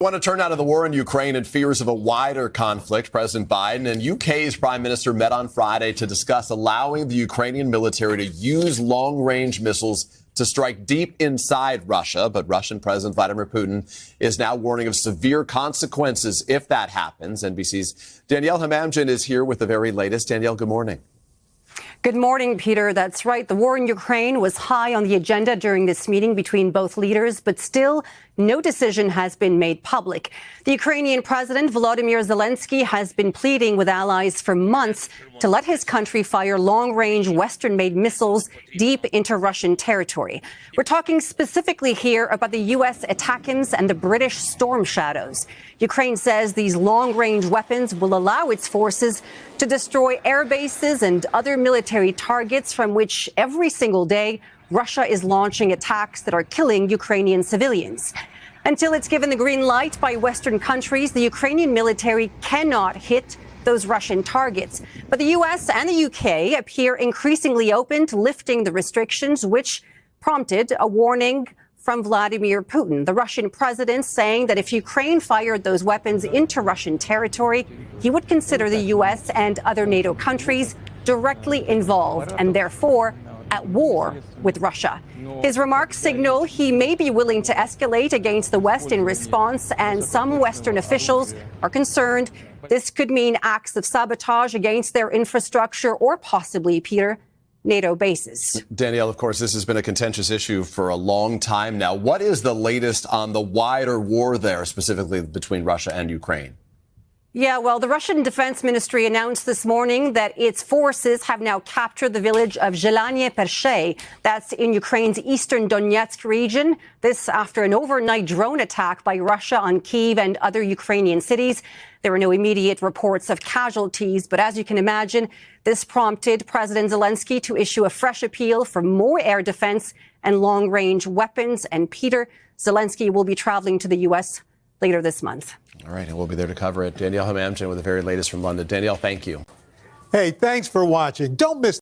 I want to turn now to the war in Ukraine and fears of a wider conflict. President Biden and UK's Prime Minister met on Friday to discuss allowing the Ukrainian military to use long-range missiles to strike deep inside Russia. But Russian President Vladimir Putin is now warning of severe consequences if that happens. NBC's Danielle Hamamdjian is here with the very latest. Danielle, good morning. Good morning, Peter. That's right. The war in Ukraine was high on the agenda during this meeting between both leaders, but still no decision has been made public. The Ukrainian President Volodymyr Zelensky has been pleading with allies for months to let his country fire long-range Western-made missiles deep into Russian territory. We're talking specifically here about the U.S. ATACMS and the British Storm Shadows. Ukraine says these long-range weapons will allow its forces to destroy air bases and other military targets from which every single day Russia is launching attacks that are killing Ukrainian civilians. Until it's given the green light by Western countries, the Ukrainian military cannot hit those Russian targets. But the U.S. and the U.K. appear increasingly open to lifting the restrictions, which prompted a warning from Vladimir Putin, the Russian president, saying that if Ukraine fired those weapons into Russian territory, he would consider the U.S. and other NATO countries directly involved and therefore at war with Russia. His remarks signal he may be willing to escalate against the West in response, and some Western officials are concerned this could mean acts of sabotage against their infrastructure or possibly, Peter, NATO bases. Danielle, of course, this has been a contentious issue for a long time now. What is the latest on the wider war there, specifically between Russia and Ukraine? Yeah, well, the Russian Defense Ministry announced this morning that its forces have now captured the village of Zelanye Pershe. That's in Ukraine's eastern Donetsk region. This after an overnight drone attack by Russia on Kyiv and other Ukrainian cities. There were no immediate reports of casualties, but as you can imagine, this prompted President Zelensky to issue a fresh appeal for more air defense and long-range weapons. And Peter, Zelensky will be traveling to the U.S. later this month. All right, and we'll be there to cover it. Danielle Hamamdjian with the very latest from London. Danielle, thank you. Hey, thanks for watching. Don't miss